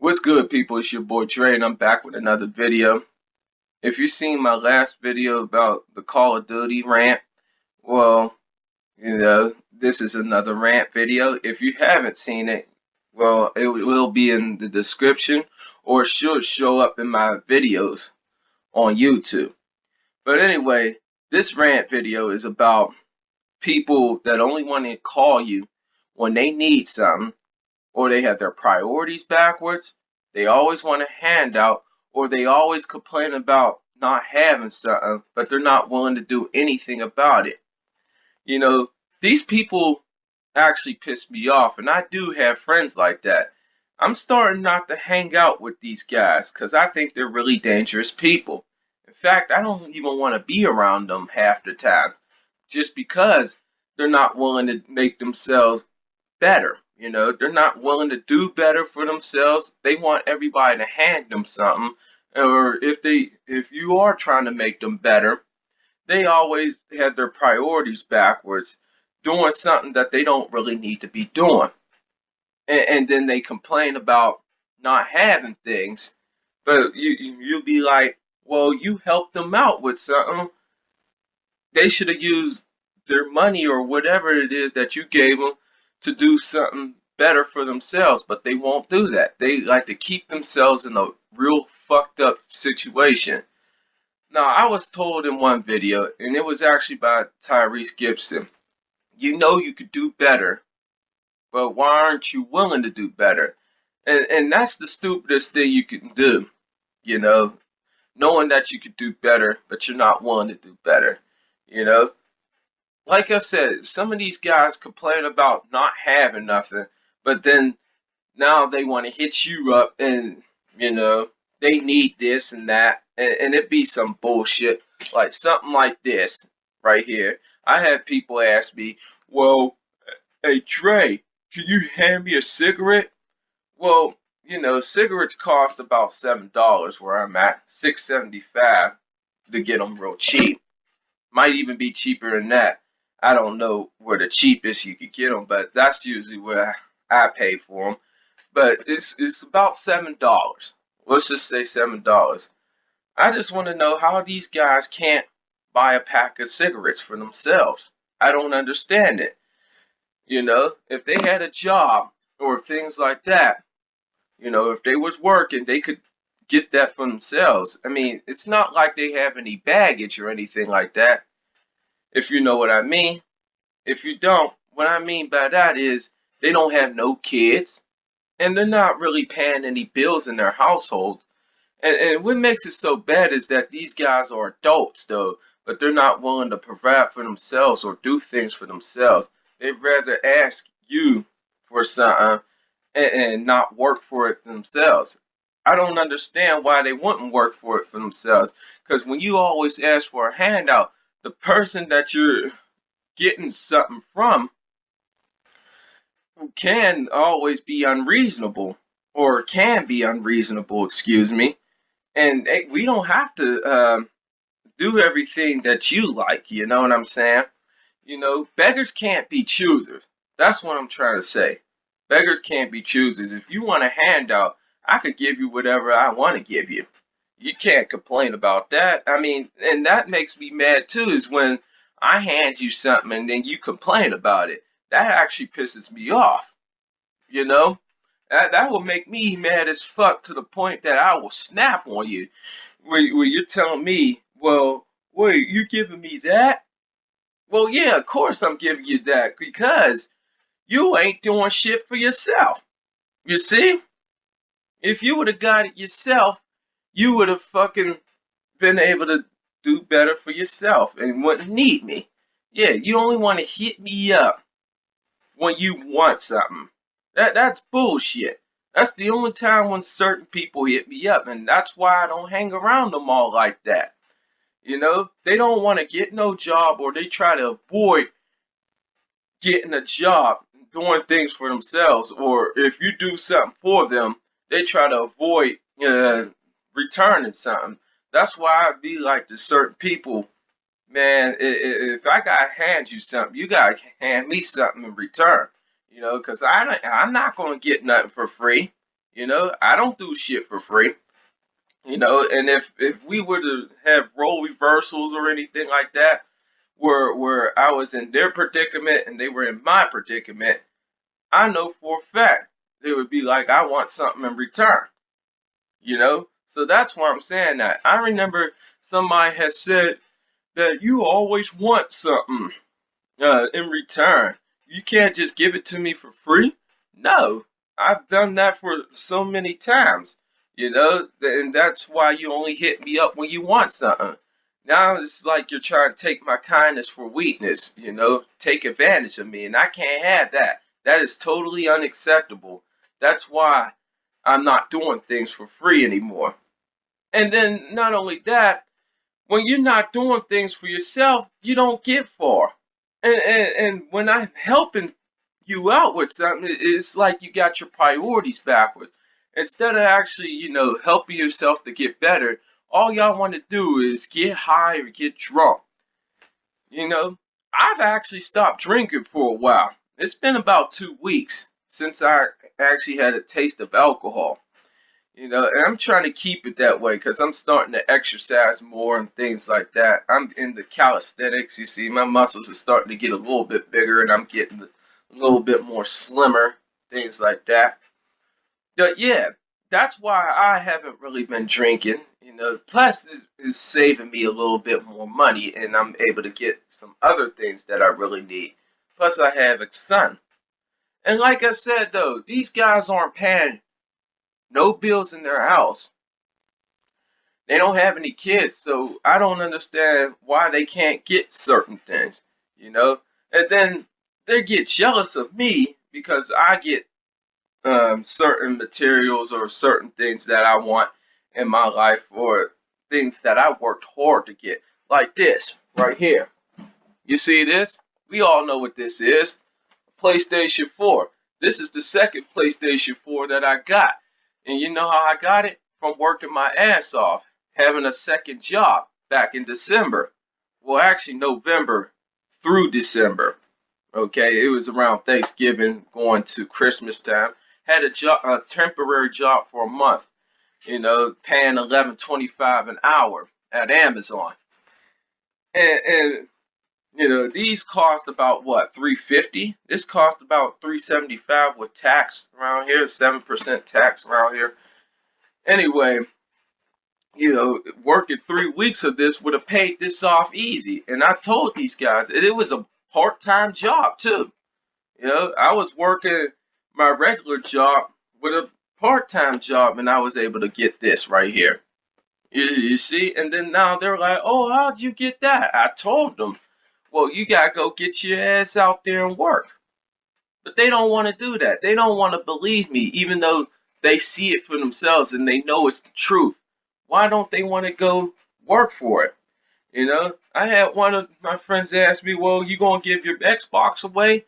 What's good, people? It's your boy Dre, and I'm back with another video. If you've seen my last video about the Call of Duty rant, well, this is another rant video. If you haven't seen it, well, it will be in the description or it should show up in my videos on YouTube. But anyway, this rant video is about people that only want to call you when they need something, or they have their priorities backwards, they always want a handout, or they always complain about not having something, but they're not willing to do anything about it. You know, these people actually piss me off, and I do have friends like that. I'm starting not to hang out with these guys because I think they're really dangerous people. In fact, I don't even want to be around them half the time just because they're not willing to make themselves better. They're not willing to do better for themselves. They want everybody to hand them something. Or if you are trying to make them better, they always have their priorities backwards, doing something that they don't really need to be doing. And then they complain about not having things. But you'll be like, well, you helped them out with something. They should have used their money or whatever it is that you gave them to do something better for themselves, but they won't do that. They like to keep themselves in a real fucked up situation. Now, I was told in one video, and it was actually by Tyrese Gibson, you could do better, but why aren't you willing to do better? And that's the stupidest thing you can do, you know, knowing that you could do better, but you're not willing to do better, you know. Like I said, some of these guys complain about not having nothing, but then now they want to hit you up and, they need this and that, and it be some bullshit, like something like this right here. I had people ask me, well, hey Dre, can you hand me a cigarette? Well, cigarettes cost about $7 where I'm at, $6.75 to get them real cheap. Might even be cheaper than that. I don't know where the cheapest you could get them, but that's usually where I pay for them. But it's about $7. Let's just say $7. I just want to know how these guys can't buy a pack of cigarettes for themselves. I don't understand it. If they had a job or things like that, if they was working, they could get that for themselves. I mean, it's not like they have any baggage or anything like that, if you know what I mean. If you don't, what I mean by that is they don't have no kids and they're not really paying any bills in their household. And what makes it so bad is that these guys are adults though, but they're not willing to provide for themselves or do things for themselves. They'd rather ask you for something and not work for it themselves. I don't understand why they wouldn't work for it for themselves. Because when you always ask for a handout, the person that you're getting something from can always be unreasonable, or can be unreasonable, excuse me. And we don't have to do everything that you like, you know what I'm saying? Beggars can't be choosers. That's what I'm trying to say. Beggars can't be choosers. If you want a handout, I could give you whatever I want to give you. You can't complain about that. I mean, and that makes me mad too, is when I hand you something and then you complain about it. That actually pisses me off, you know? That will make me mad as fuck to the point that I will snap on you. Where you're telling me, well, wait, you giving me that? Well, yeah, of course I'm giving you that because you ain't doing shit for yourself. You see? If you would have got it yourself, you would have fucking been able to do better for yourself and wouldn't need me. Yeah, you only want to hit me up when you want something. That's bullshit. That's the only time when certain people hit me up, and that's why I don't hang around them all like that. They don't want to get no job, or they try to avoid getting a job, doing things for themselves, or if you do something for them, they try to avoid returning something. That's why I be like to certain people, man, if I gotta hand you something, you gotta hand me something in return. Because I'm not gonna get nothing for free. You know, I don't do shit for free. You know, and if we were to have role reversals or anything like that, where I was in their predicament and they were in my predicament, I know for a fact they would be like, I want something in return. You know, so that's why I'm saying that. I remember somebody has said that you always want something in return. You can't just give it to me for free. No, I've done that for so many times, you know, and that's why you only hit me up when you want something. Now it's like you're trying to take my kindness for weakness, you know, take advantage of me, and I can't have that. That is totally unacceptable. That's why I'm not doing things for free anymore. And then not only that, when you're not doing things for yourself, you don't get far. And when I'm helping you out with something, it's like you got your priorities backwards. Instead of actually, you know, helping yourself to get better, all y'all want to do is get high or get drunk. You know, I've actually stopped drinking for a while. It's been about 2 weeks since I actually had a taste of alcohol. You know, and I'm trying to keep it that way because I'm starting to exercise more and things like that. I'm into calisthenics. You see, my muscles are starting to get a little bit bigger and I'm getting a little bit more slimmer, things like that. But yeah, that's why I haven't really been drinking. You know, plus is saving me a little bit more money and I'm able to get some other things that I really need. Plus, I have a son. And like I said, though, these guys aren't paying no bills in their house. They don't have any kids, so I don't understand why they can't get certain things, you know? And then they get jealous of me because I get certain materials or certain things that I want in my life or things that I worked hard to get. Like this right here. You see this? We all know what this is. PlayStation 4. This is the second PlayStation 4 that I got. And you know how I got it? From working my ass off, having a second job back in December. Well, actually, November through December. Okay, it was around Thanksgiving going to Christmas time. Had a job, a temporary job for a month, you know, paying $11.25 an hour at Amazon. And you know, these cost about what, 350? This cost about 375 with tax around here, 7% tax around here. Anyway, you know, working 3 weeks of this would have paid this off easy. And I told these guys it was a part-time job too. You know, I was working my regular job with a part-time job and I was able to get this right here. You see? And then now they're like, oh, how'd you get that? I told them, well, you gotta go get your ass out there and work. But they don't want to do that. They don't want to believe me, even though they see it for themselves and they know it's the truth. Why don't they want to go work for it? You know, I had one of my friends ask me, well, you gonna give your Xbox away?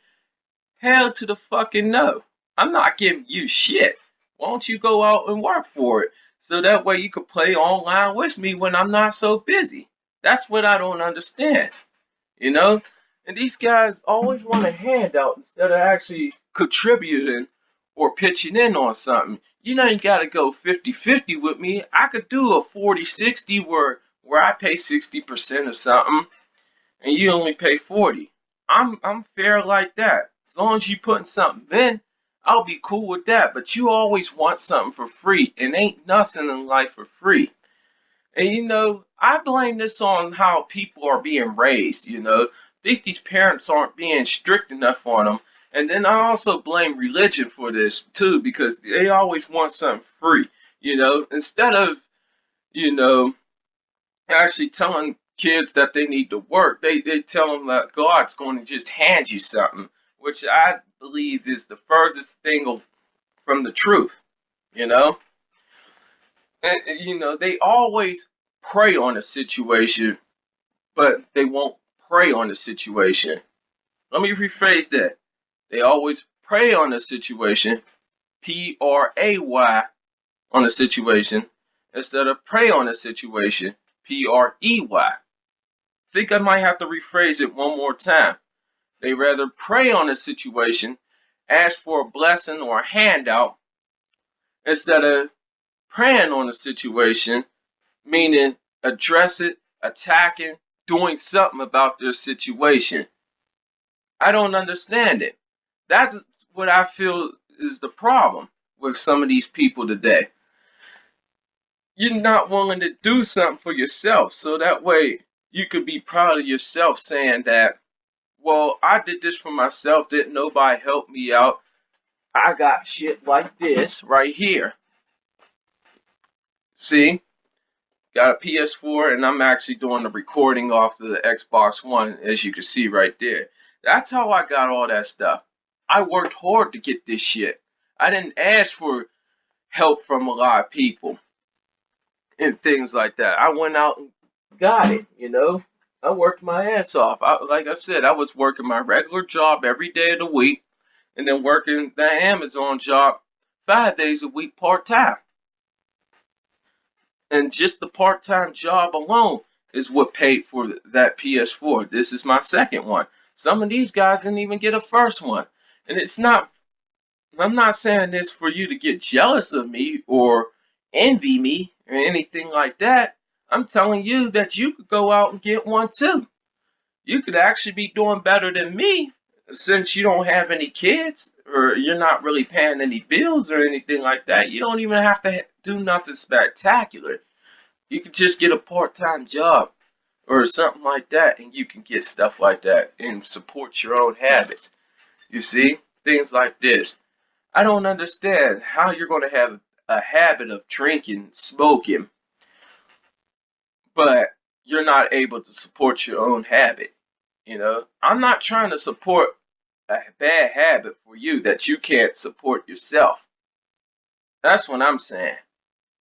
Hell to the fucking no. I'm not giving you shit. Why don't you go out and work for it? So that way you could play online with me when I'm not so busy. That's what I don't understand. You know? And these guys always want a handout instead of actually contributing or pitching in on something. You know, you got to go 50-50 with me. I could do a 40-60 where I pay 60% of something and you only pay 40. I'm fair like that. As long as you putting something in, I'll be cool with that. But you always want something for free, and ain't nothing in life for free. And you know, I blame this on how people are being raised, you know. I think these parents aren't being strict enough on them. And then I also blame religion for this too, because they always want something free, you know, instead of, you know, actually telling kids that they need to work, they tell them that God's going to just hand you something, which I believe is the furthest thing from the truth, you know. And you know, they always prey on a situation, but they won't prey on the situation. Let me rephrase that. They always prey on the situation, Pray, on the situation, instead of prey on the situation, Prey. Think I might have to rephrase it one more time. They rather prey on a situation, ask for a blessing or a handout, instead of preying on the situation, meaning address it, attacking, doing something about their situation. I don't understand it. That's what I feel is the problem with some of these people today. You're not willing to do something for yourself, so that way you could be proud of yourself saying that, well, I did this for myself, didn't nobody help me out. I got shit like this right here. See? Got a PS4 and I'm actually doing the recording off the Xbox One, as you can see right there. That's how I got all that stuff. I worked hard to get this shit. I didn't ask for help from a lot of people and things like that. I went out and got it, you know. I worked my ass off. Like I said, I was working my regular job every day of the week and then working the Amazon job 5 days a week part-time. And just the part-time job alone is what paid for that PS4. This is my second one. Some of these guys didn't even get a first one. And I'm not saying this for you to get jealous of me or envy me or anything like that. I'm telling you that you could go out and get one too. You could actually be doing better than me since you don't have any kids or you're not really paying any bills or anything like that. You don't even have to do nothing spectacular. You could just get a part-time job or something like that and you can get stuff like that and support your own habits. You see? Things like this. I don't understand how you're going to have a habit of drinking, smoking, but you're not able to support your own habit. You know, I'm not trying to support a bad habit for you that you can't support yourself. That's what I'm saying,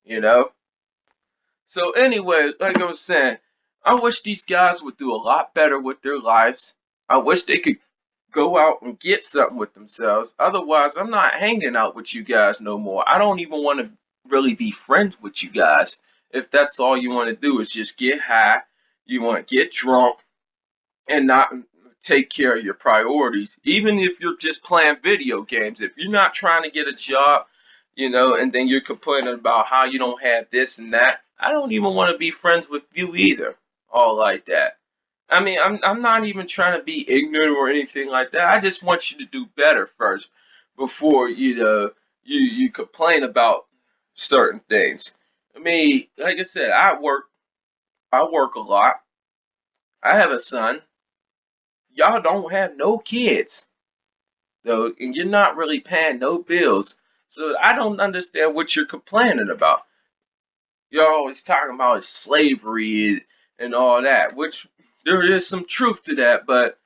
you know. So anyway, like I was saying, I wish these guys would do a lot better with their lives. I wish they could go out and get something with themselves. Otherwise, I'm not hanging out with you guys no more. I don't even want to really be friends with you guys. If that's all you want to do is just get high, you want to get drunk, and not take care of your priorities. Even if you're just playing video games, if you're not trying to get a job, you know, and then you're complaining about how you don't have this and that, I don't even want to be friends with you either. All like that. I mean, I'm not even trying to be ignorant or anything like that. I just want you to do better first before you complain about certain things. I mean, like I said, I work a lot. I have a son. Y'all don't have no kids though, and you're not really paying no bills. So I don't understand what you're complaining about. You're always talking about slavery and all that, which there is some truth to that, but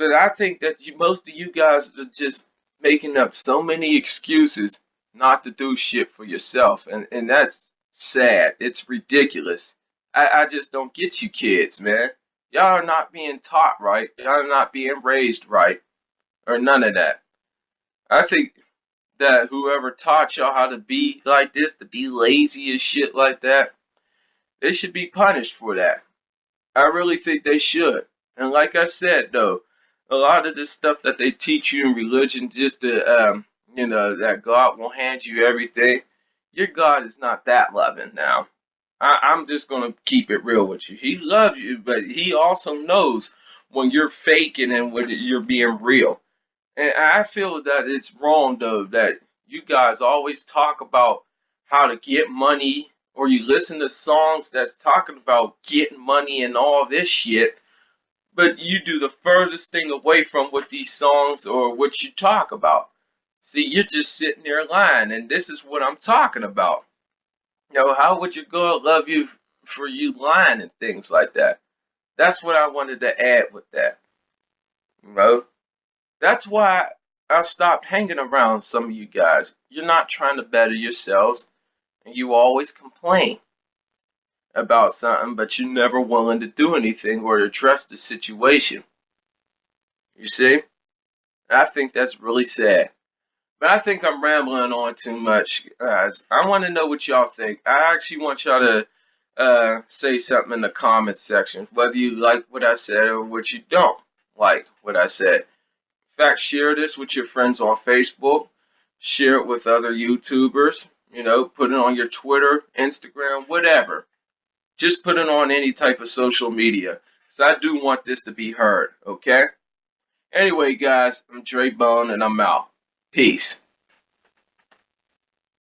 I think that most of you guys are just making up so many excuses not to do shit for yourself, and that's sad. It's ridiculous. I just don't get you kids, man. Y'all are not being taught right. Y'all are not being raised right, or none of that. I think that whoever taught y'all how to be like this, to be lazy and shit like that, they should be punished for that. I really think they should. And like I said, though, a lot of the stuff that they teach you in religion, just to, you know, that God will hand you everything, your God is not that loving now. I'm just going to keep it real with you. He loves you, but he also knows when you're faking and when you're being real. And I feel that it's wrong, though, that you guys always talk about how to get money, or you listen to songs that's talking about getting money and all this shit, but you do the furthest thing away from what these songs or what you talk about. See, you're just sitting there lying, and this is what I'm talking about. You know, how would your girl love you for you lying and things like that? That's what I wanted to add with that. You know? That's why I stopped hanging around some of you guys. You're not trying to better yourselves, and you always complain about something, but you're never willing to do anything or address the situation. You see? I think that's really sad. But I think I'm rambling on too much, guys. I want to know what y'all think. I actually want y'all to say something in the comments section, whether you like what I said or what you don't like what I said. In fact, share this with your friends on Facebook. share it with other YouTubers, put it on your Twitter, Instagram, whatever. Just put it on any type of social media. So I do want this to be heard, okay? Anyway, guys, I'm Dre Bone and I'm out. Peace.